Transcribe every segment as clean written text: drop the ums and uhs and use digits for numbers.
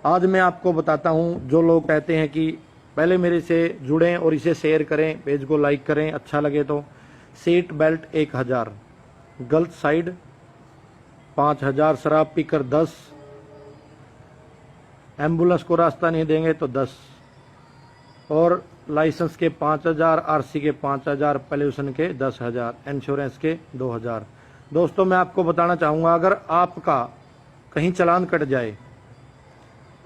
आज मैं आपको बताता हूं, जो लोग कहते हैं कि पहले मेरे से जुड़ें और इसे शेयर करें, पेज को लाइक करें, अच्छा लगे तो। सीट बेल्ट 1000, गलत साइड 5000, शराब पीकर 10, एम्बुलेंस को रास्ता नहीं देंगे तो 10, और लाइसेंस के 5000, आरसी के 5000, पॉल्यूशन के 10,000, इंश्योरेंस के 2000। दोस्तों मैं आपको बताना चाहूँगा, अगर आपका कहीं चालान कट जाए,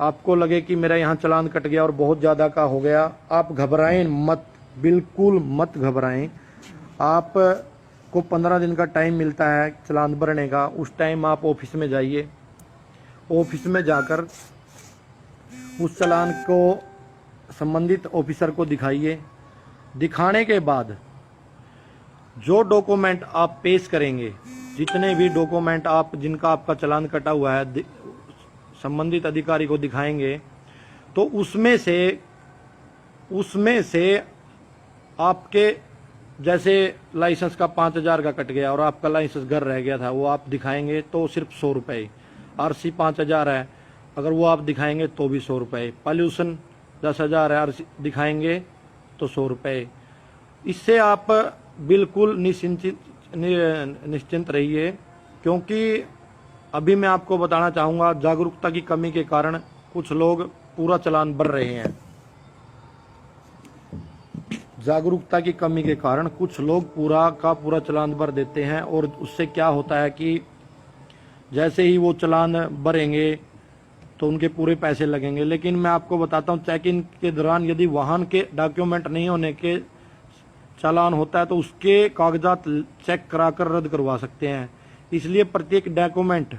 आपको लगे कि मेरा यहाँ चालान कट गया और बहुत ज़्यादा का हो गया, आप घबराएं मत, बिल्कुल मत घबराएं। आपको 15 दिन का टाइम मिलता है चालान भरने का। उस टाइम आप ऑफिस में जाइए, ऑफिस में जाकर उस चालान को संबंधित ऑफिसर को दिखाइए। दिखाने के बाद जो डॉक्यूमेंट आप पेश करेंगे, जितने भी डॉक्यूमेंट आप जिनका आपका चालान कटा हुआ है, संबंधित अधिकारी को दिखाएंगे, तो उसमें से आपके जैसे लाइसेंस का 5000 का कट गया और आपका लाइसेंस घर रह गया था, वो आप दिखाएंगे तो सिर्फ 100 रुपये। आरसी 5000 है, अगर वो आप दिखाएंगे तो भी 100 रुपये। पॉल्यूशन 10,000 है, आरसी दिखाएंगे तो 100 रुपये। इससे आप बिल्कुल निश्चिंत रहिए, क्योंकि अभी मैं आपको बताना चाहूँगा, जागरूकता की कमी के कारण कुछ लोग पूरा चालान भर रहे हैं। जागरूकता की कमी के कारण कुछ लोग पूरा का पूरा चालान भर देते हैं, और उससे क्या होता है कि जैसे ही वो चालान भरेंगे तो उनके पूरे पैसे लगेंगे। लेकिन मैं आपको बताता हूँ, चेक इन के दौरान यदि वाहन के डॉक्यूमेंट नहीं होने के चालान होता है तो उसके कागजात चेक कराकर रद्द करवा सकते हैं। इसलिए प्रत्येक डॉक्यूमेंट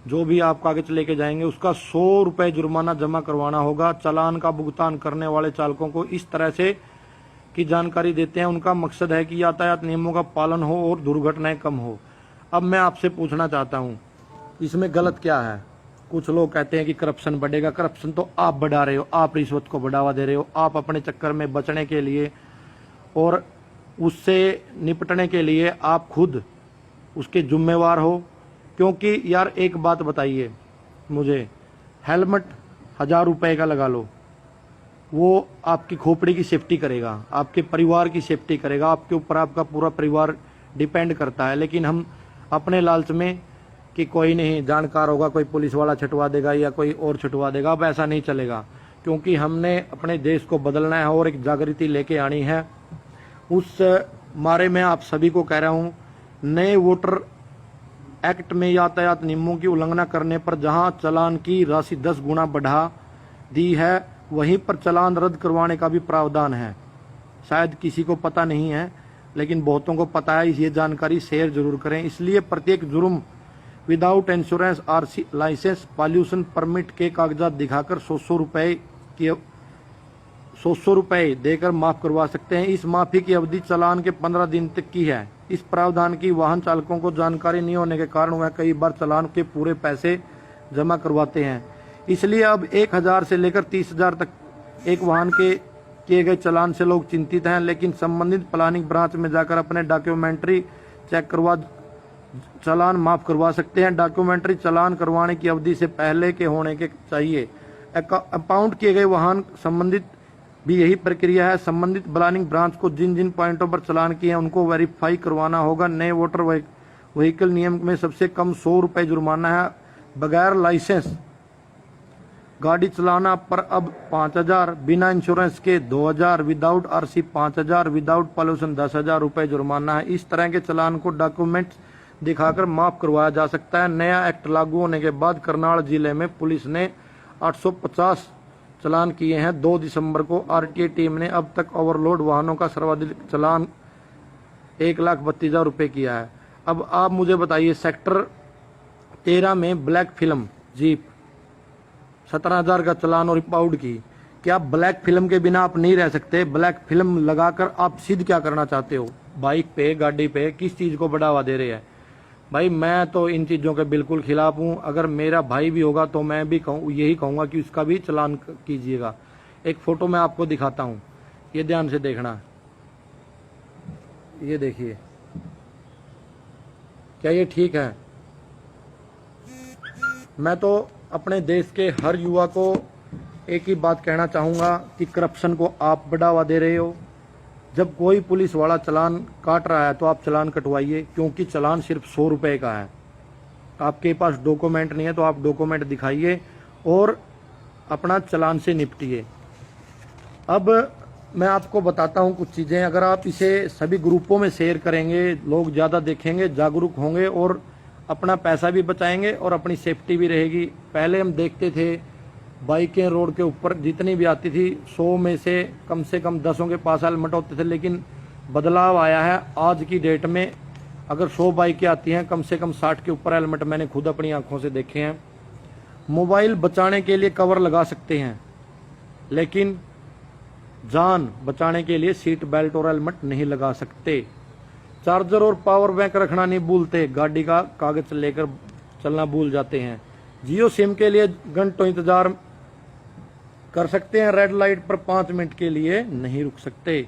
जो भी आप कागज लेके जाएंगे, उसका 100 रुपये जुर्माना जमा करवाना होगा। चालान का भुगतान करने वाले चालकों को इस तरह से की जानकारी देते हैं, उनका मकसद है कि यातायात नियमों का पालन हो और दुर्घटनाएं कम हो। अब मैं आपसे पूछना चाहता हूं, इसमें गलत क्या है? कुछ लोग कहते हैं कि करप्शन बढ़ेगा। करप्शन तो आप बढ़ा रहे हो, आप रिश्वत को बढ़ावा दे रहे हो। आप अपने चक्कर में बचने के लिए और उससे निपटने के लिए आप खुद उसके जिम्मेवार हो। क्योंकि यार एक बात बताइए मुझे, हेलमेट 1000 रुपये का लगा लो, वो आपकी खोपड़ी की सेफ्टी करेगा, आपके परिवार की सेफ्टी करेगा, आपके ऊपर आपका पूरा परिवार डिपेंड करता है। लेकिन हम अपने लालच में कि कोई नहीं जानकार होगा, कोई पुलिस वाला छुटवा देगा या कोई और छुटवा देगा, अब ऐसा नहीं चलेगा। क्योंकि हमने अपने देश को बदलना है और एक जागृति लेके आनी है। उस मारे में आप सभी को कह रहा हूँ, नए वोटर एक्ट में यातायात नियमों की उल्लंघना करने पर जहां चालान की राशि 10 गुना बढ़ा दी है, वहीं पर चालान रद्द करवाने का भी प्रावधान है। शायद किसी को पता नहीं है, लेकिन बहुतों को पता है। ये जानकारी शेयर जरूर करें। इसलिए प्रत्येक जुर्म without insurance, RC, licence, pollution permit के कागजात दिखाकर 100 रुपये देकर माफ करवा सकते हैं। इस माफी की अवधि चालान के 15 दिन तक की है। इस प्रावधान की वाहन चालकों को जानकारी नहीं होने के कारण वह कई बार चालान के पूरे पैसे जमा करवाते हैं। इसलिए अब 1000 से लेकर 30,000 तक एक वाहन के किए गए चालान से लोग चिंतित हैं, लेकिन संबंधित प्लानिंग ब्रांच में जाकर अपने डॉक्यूमेंट्री चेक करवा चालान माफ करवा सकते हैं। डॉक्यूमेंट्री चालान करवाने की अवधि से पहले के होने के चाहिए। अपाउंड किए गए वाहन संबंधित भी यही प्रक्रिया है। संबंधित प्लानिंग ब्रांच को जिन जिन पॉइंटों पर चालान किए हैं उनको वेरीफाई करवाना होगा। नए वोटर व्हीकल नियम में सबसे कम 100 रुपये जुर्माना है। बगैर लाइसेंस गाड़ी चलाना पर अब 5000, बिना इंश्योरेंस के 2000, विदाउट आरसी 5000, विदाउट पॉल्यूशन 10,000 रुपये जुर्माना है। इस तरह के चालान को डॉक्यूमेंट्स दिखाकर माफ करवाया जा सकता है। नया एक्ट लागू होने के बाद करनाल जिले में पुलिस ने 850 चालान किए हैं। 2 दिसंबर को आरटीए टीम ने अब तक ओवरलोड वाहनों का सर्वाधिक चालान 1,32,000 रुपये किया है। अब आप मुझे बताइए, सेक्टर 13 में ब्लैक फिल्म जीप 17,000 का चालान और इम्पाउंड की। क्या ब्लैक फिल्म के बिना आप नहीं रह सकते? ब्लैक फिल्म लगाकर आप सिद्ध क्या करना चाहते हो? बाइक पे, गाड़ी पे किस चीज को बढ़ावा दे रहे हैं? भाई मैं तो इन चीज़ों के बिल्कुल खिलाफ हूँ। अगर मेरा भाई भी होगा तो मैं भी यही कहूँगा कि उसका भी चालान कीजिएगा। एक फ़ोटो मैं आपको दिखाता हूँ, ये ध्यान से देखना। ये देखिए, क्या ये ठीक है? मैं तो अपने देश के हर युवा को एक ही बात कहना चाहूँगा कि करप्शन को आप बढ़ावा दे रहे हो। जब कोई पुलिस वाला चालान काट रहा है तो आप चालान कटवाइए, क्योंकि चालान सिर्फ 100 रुपये का है। आपके पास डॉक्यूमेंट नहीं है तो आप डॉक्यूमेंट दिखाइए और अपना चालान से निपटिए। अब मैं आपको बताता हूँ कुछ चीज़ें। अगर आप इसे सभी ग्रुपों में शेयर करेंगे, लोग ज़्यादा देखेंगे, जागरूक होंगे और अपना पैसा भी बचाएंगे और अपनी सेफ्टी भी रहेगी। पहले हम देखते थे बाइकें रोड के ऊपर जितनी भी आती थी 100 में से कम 10 के पास हेलमेट होते थे, लेकिन बदलाव आया है। आज की डेट में अगर 100 बाइकें आती हैं कम से कम 60 के ऊपर हेलमेट मैंने खुद अपनी आंखों से देखे हैं। मोबाइल बचाने के लिए कवर लगा सकते हैं, लेकिन जान बचाने के लिए सीट बेल्ट और हेलमेट नहीं लगा सकते। चार्जर और पावर बैंक रखना नहीं भूलते, गाड़ी का कागज लेकर चलना भूल जाते हैं। जियो सिम के लिए घंटों इंतजार कर सकते हैं, रेड लाइट पर 5 मिनट के लिए नहीं रुक सकते।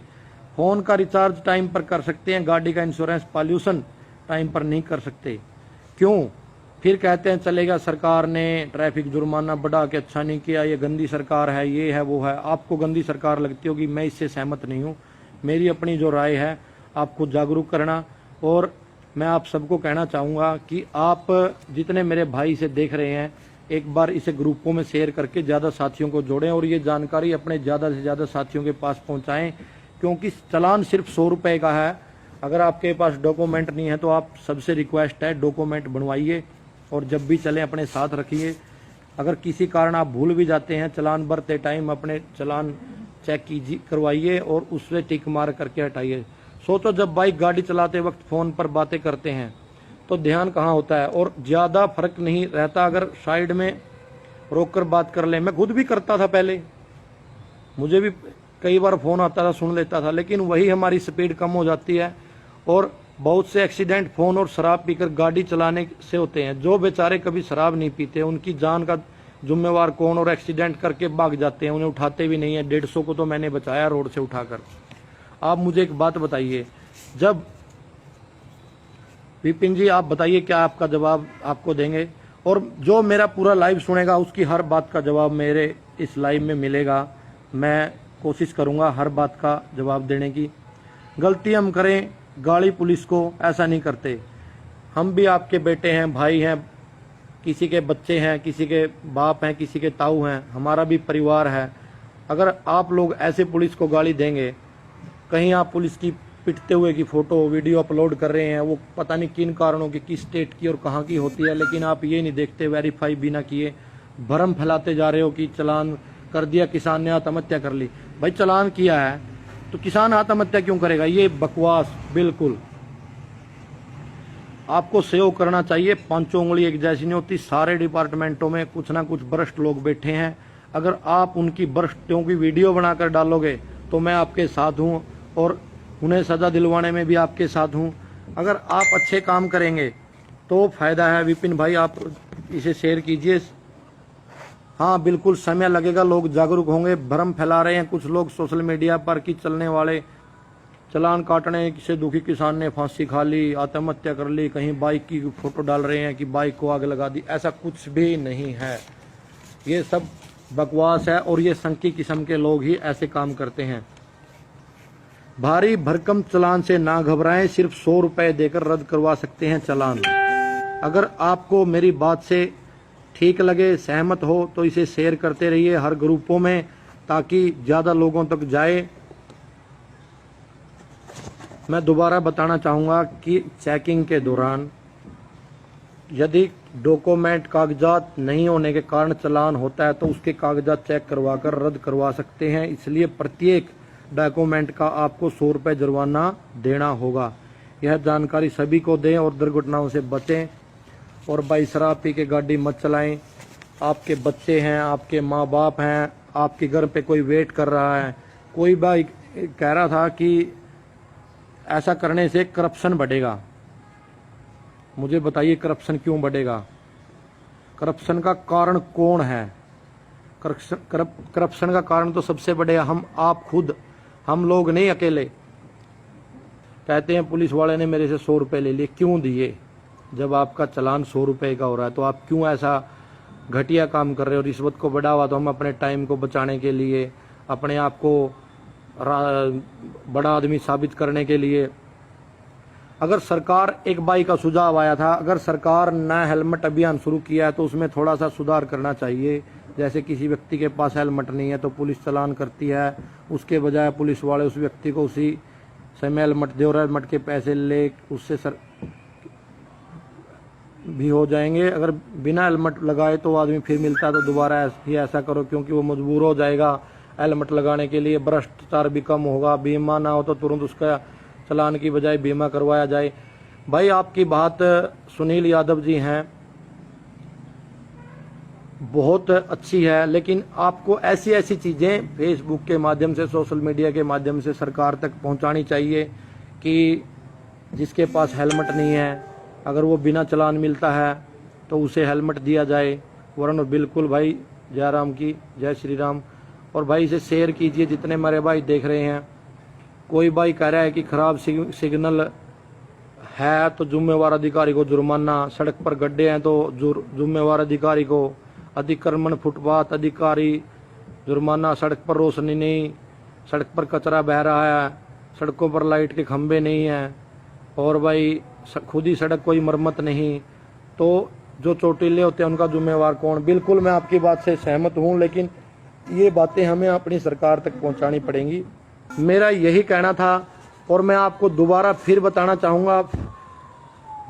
फोन का रिचार्ज टाइम पर कर सकते हैं, गाड़ी का इंश्योरेंस पॉल्यूशन टाइम पर नहीं कर सकते। क्यों? फिर कहते हैं चलेगा, सरकार ने ट्रैफिक जुर्माना बढ़ा के अच्छा नहीं किया, ये गंदी सरकार है, ये है वो है। आपको गंदी सरकार लगती होगी, मैं इससे सहमत नहीं हूँ। मेरी अपनी जो राय है आपको जागरूक करना। और मैं आप सबको कहना चाहूँगा कि आप जितने मेरे भाई से देख रहे हैं, एक बार इसे ग्रुपों में शेयर करके ज़्यादा साथियों को जोड़ें और ये जानकारी अपने ज़्यादा से ज़्यादा साथियों के पास पहुँचाएँ, क्योंकि चालान सिर्फ 100 रुपये का है। अगर आपके पास डॉक्यूमेंट नहीं है तो आप सबसे रिक्वेस्ट है डॉक्यूमेंट बनवाइए और जब भी चलें अपने साथ रखिए। अगर किसी कारण आप भूल भी जाते हैं, चालान भरते टाइम अपने चालान चेक कीजिए, करवाइए और उससे टिक मार करके हटाइए। सोचो जब बाइक गाड़ी चलाते वक्त फ़ोन पर बातें करते हैं तो ध्यान कहाँ होता है, और ज़्यादा फर्क नहीं रहता अगर साइड में रोककर बात कर लें। मैं खुद भी करता था पहले, मुझे भी कई बार फ़ोन आता था, सुन लेता था, लेकिन वही हमारी स्पीड कम हो जाती है और बहुत से एक्सीडेंट फ़ोन और शराब पीकर गाड़ी चलाने से होते हैं। जो बेचारे कभी शराब नहीं पीते उनकी जान का जिम्मेवार कौन, और एक्सीडेंट करके भाग जाते हैं, उन्हें उठाते भी नहीं है। 150 को तो मैंने बचाया रोड से उठाकर। आप मुझे एक बात बताइए, जब विपिन जी आप बताइए क्या आपका जवाब आपको देंगे, और जो मेरा पूरा लाइव सुनेगा उसकी हर बात का जवाब मेरे इस लाइव में मिलेगा। मैं कोशिश करूंगा हर बात का जवाब देने की। गलती हम करें, गाड़ी पुलिस को ऐसा नहीं करते। हम भी आपके बेटे हैं, भाई हैं, किसी के बच्चे हैं, किसी के बाप हैं, किसी के ताऊ हैं, हमारा भी परिवार है। अगर आप लोग ऐसे पुलिस को गाली देंगे, कहीं आप पुलिस की पिटते हुए की फ़ोटो वीडियो अपलोड कर रहे हैं, वो पता नहीं किन कारणों की, किस स्टेट की और कहाँ की होती है, लेकिन आप ये नहीं देखते, वेरीफाई बिना किए भरम फैलाते जा रहे हो कि चालान कर दिया, किसान ने आत्महत्या कर ली। भाई चालान किया है तो किसान आत्महत्या क्यों करेगा? ये बकवास बिल्कुल। आपको सहयोग करना चाहिए, पांचों उंगली एक जैसी नहीं होती। सारे डिपार्टमेंटों में कुछ ना कुछ भ्रष्ट लोग बैठे हैं। अगर आप उनकी भ्रष्टों की वीडियो बनाकर डालोगे तो मैं आपके साथ हूँ और उन्हें सजा दिलवाने में भी आपके साथ हूँ। अगर आप अच्छे काम करेंगे तो फायदा है। विपिन भाई आप इसे शेयर कीजिए। हाँ बिल्कुल समय लगेगा, लोग जागरूक होंगे। भ्रम फैला रहे हैं कुछ लोग सोशल मीडिया पर कि चलने वाले चालान काटने से दुखी किसान ने फांसी खा ली, आत्महत्या कर ली, कहीं बाइक की फोटो डाल रहे हैं कि बाइक को आग लगा दी। ऐसा कुछ भी नहीं है, ये सब बकवास है और ये संकी किस्म के लोग ही ऐसे काम करते हैं। भारी भरकम चालान से ना घबराएं, सिर्फ 100 रुपए देकर रद्द करवा सकते हैं चालान। अगर आपको मेरी बात से ठीक लगे, सहमत हो तो इसे शेयर करते रहिए हर ग्रुपों में, ताकि ज़्यादा लोगों तक जाए। मैं दोबारा बताना चाहूँगा कि चेकिंग के दौरान यदि डॉक्यूमेंट कागजात नहीं होने के कारण चालान होता है तो उसके कागजात चेक करवा कर रद्द करवा सकते हैं। इसलिए प्रत्येक डॉक्यूमेंट का आपको 100 रुपये जुर्माना देना होगा। यह जानकारी सभी को दें और दुर्घटनाओं से बचें। और भाई शराब पी के गाड़ी मत चलाएं। आपके बच्चे हैं, आपके माँ बाप हैं, आपके घर पे कोई वेट कर रहा है। कोई भाई कह रहा था कि ऐसा करने से करप्शन बढ़ेगा। मुझे बताइए करप्शन क्यों बढ़ेगा? करप्शन का कारण कौन है? करप्शन का कारण तो सबसे बड़े हम आप खुद, हम लोग नहीं अकेले। कहते हैं पुलिस वाले ने मेरे से 100 रुपये ले लिए। क्यों दिए? जब आपका चालान 100 रुपये का हो रहा है तो आप क्यों ऐसा घटिया काम कर रहे हो, रिश्वत को बढ़ावा दो। हम अपने टाइम को बचाने के लिए, अपने आप को बड़ा आदमी साबित करने के लिए, अगर सरकार, एक भाई का सुझाव आया था, अगर सरकार ने हेलमेट अभियान शुरू किया है तो उसमें थोड़ा सा सुधार करना चाहिए। जैसे किसी व्यक्ति के पास हेलमेट नहीं है तो पुलिस चालान करती है, उसके बजाय पुलिस वाले उस व्यक्ति को उसी समय हेलमेट दे और हेलमेट के पैसे ले उससे भी हो जाएंगे। अगर बिना हेलमेट लगाए तो आदमी फिर मिलता है तो दोबारा ही ऐसा करो, क्योंकि वो मजबूर हो जाएगा हेलमेट लगाने के लिए। भ्रष्टाचार भी कम होगा। बीमा ना हो तो तुरंत उसका चालान की बजाय बीमा करवाया जाए। भाई आपकी बात सुनील यादव जी हैं, बहुत अच्छी है, लेकिन आपको ऐसी ऐसी चीज़ें फेसबुक के माध्यम से, सोशल मीडिया के माध्यम से सरकार तक पहुंचानी चाहिए कि जिसके पास हेलमेट नहीं है, अगर वो बिना चालान मिलता है तो उसे हेलमेट दिया जाए। वरन बिल्कुल भाई, जय राम की जय श्री राम। और भाई इसे शेयर कीजिए जितने मेरे भाई देख रहे हैं। कोई भाई कह रहा है कि खराब सिग्नल है तो जुम्मेवार अधिकारी को जुर्माना, सड़क पर गड्ढे हैं तो जुम्मेवार अधिकारी को, अतिक्रमण फुटपाथ अधिकारी जुर्माना, सड़क पर रोशनी नहीं, सड़क पर कचरा बह रहा है, सड़कों पर लाइट के खंभे नहीं हैं, और भाई खुद ही सड़क कोई मरम्मत नहीं, तो जो चोटिले होते हैं उनका जुम्मेवार कौन। बिल्कुल मैं आपकी बात से सहमत हूँ, लेकिन ये बातें हमें अपनी सरकार तक पहुँचानी पड़ेंगी। मेरा यही कहना था। और मैं आपको दोबारा फिर बताना चाहूँगा,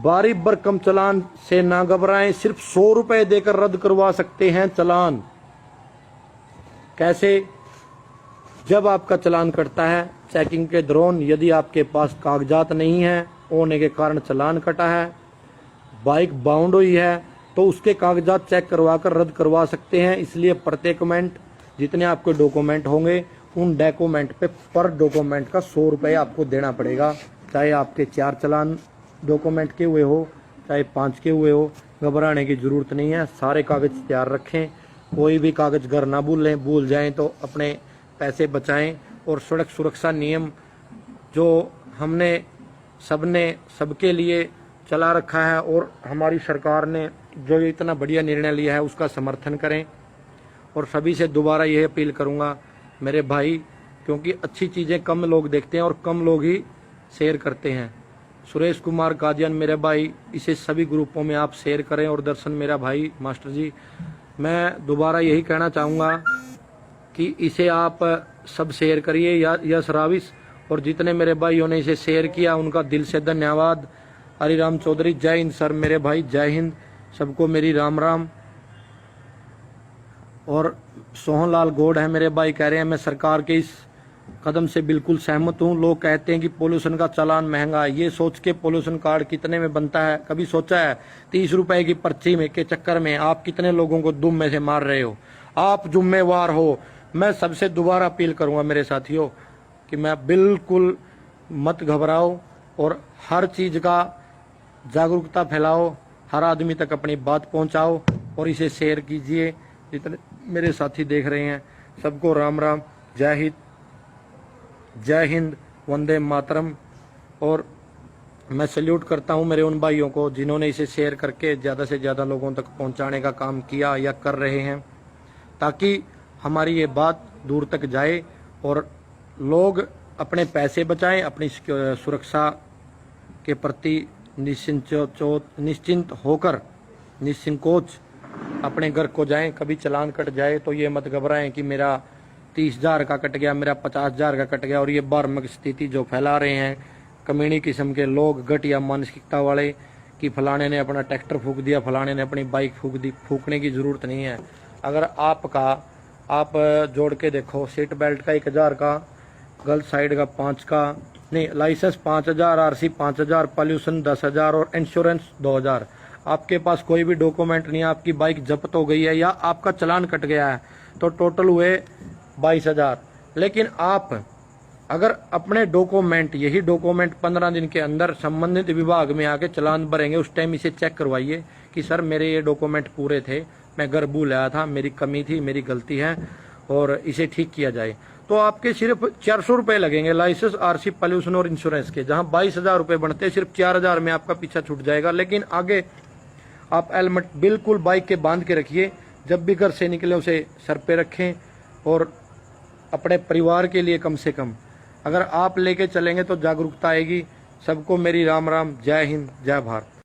भारी भरकम चालान से ना घबराएं, सिर्फ 100 रुपए देकर रद्द करवा सकते हैं चालान। कैसे? जब आपका चालान कटता है चेकिंग के दौरान, यदि आपके पास कागजात नहीं है होने के कारण चालान कटा है, बाइक बाउंड हुई है, तो उसके कागजात चेक करवा कर रद्द करवा सकते हैं। इसलिए प्रत्येक मिनट जितने आपके डॉक्यूमेंट होंगे उन डॉक्यूमेंट पे पर डॉक्यूमेंट का 100 रुपये आपको देना पड़ेगा। चाहे आपके 4 चालान डॉक्यूमेंट के हुए हो, चाहे 5 के हुए हो, घबराने की ज़रूरत नहीं है। सारे कागज़ तैयार रखें, कोई भी कागज़ घर ना भूल जाएं तो अपने पैसे बचाएं। और सड़क सुरक्षा नियम जो हमने सबके लिए चला रखा है और हमारी सरकार ने जो इतना बढ़िया निर्णय लिया है उसका समर्थन करें। और सभी से दोबारा यह अपील करूंगा मेरे भाई, क्योंकि अच्छी चीज़ें कम लोग देखते हैं और कम लोग ही शेयर करते हैं। सुरेश कुमार कादियान मेरे भाई, इसे सभी ग्रुपों में आप शेयर करें। और दर्शन मेरा भाई मास्टर जी, मैं दोबारा यही कहना चाहूँगा कि इसे आप सब शेयर करिए। यश राविश और जितने मेरे भाइयों ने इसे शेयर किया उनका दिल से धन्यवाद। हरिराम चौधरी, जय हिंद सर मेरे भाई, जय हिंद। सबको मेरी राम राम। और सोहनलाल गौड़ है मेरे भाई, कह रहे हैं मैं सरकार के इस कदम से बिल्कुल सहमत हूँ। लोग कहते हैं कि पोल्यूशन का चालान महंगा है, ये सोच के पोल्यूशन कार्ड कितने में बनता है कभी सोचा है? 30 रुपए की पर्ची में के चक्कर में आप कितने लोगों को दुम में से मार रहे हो? आप जुम्मेवार हो। मैं सबसे दोबारा अपील करूंगा मेरे साथियों कि मैं बिल्कुल मत घबराओ और हर चीज़ का जागरूकता फैलाओ, हर आदमी तक अपनी बात पहुंचाओ और इसे शेयर कीजिए। जितने मेरे साथी देख रहे हैं सबको राम राम, जय हिंद, वंदे मातरम। और मैं सल्यूट करता हूं मेरे उन भाइयों को जिन्होंने इसे शेयर करके ज़्यादा से ज़्यादा लोगों तक पहुंचाने का काम किया या कर रहे हैं, ताकि हमारी ये बात दूर तक जाए और लोग अपने पैसे बचाएं, अपनी सुरक्षा के प्रति निश्चिंत होकर निसंकोच अपने घर को जाएं। कभी चालान कट जाए तो ये मत घबराएं कि मेरा 30,000 का कट गया, मेरा 50,000 का कट गया। और ये बार्मक स्थिति जो फैला रहे हैं कमीनी किस्म के लोग, घटिया मानसिकता वाले, कि फलाने ने अपना ट्रैक्टर फूंक दिया, फलाने ने अपनी बाइक फूंक दी। फूंकने की ज़रूरत नहीं है। अगर आप जोड़ के देखो, सीट बेल्ट का 1,000 का, गर्ल्स साइड का 5 का, नहीं लाइसेंस 5,000, आरसी 5,000, पॉल्यूशन 10,000 और इंश्योरेंस 2,000। आपके पास कोई भी डॉक्यूमेंट नहीं है, आपकी बाइक जब्त हो गई है या आपका चालान कट गया है तो टोटल हुए 22,000। लेकिन आप अगर अपने डॉक्यूमेंट, यही डॉक्यूमेंट 15 दिन के अंदर संबंधित विभाग में आके चालान भरेंगे, उस टाइम इसे चेक करवाइए कि सर मेरे ये डॉक्यूमेंट पूरे थे, मैं घर भूल आया था, मेरी कमी थी, मेरी गलती है, और इसे ठीक किया जाए। तो आपके सिर्फ 400 रुपये लगेंगे लाइसेंस, आरसी, पॉल्यूशन और इंश्योरेंस के। जहां 22,000 रुपये बनते हैं, सिर्फ 4,000 में आपका पीछा छूट जाएगा। लेकिन आगे आप हेलमेट बिल्कुल बाइक के बांध के रखिए, जब भी घर से निकले उसे सर पे रखें, और अपने परिवार के लिए कम से कम अगर आप लेके चलेंगे तो जागरूकता आएगी। सबको मेरी राम राम, जय हिंद, जय भारत।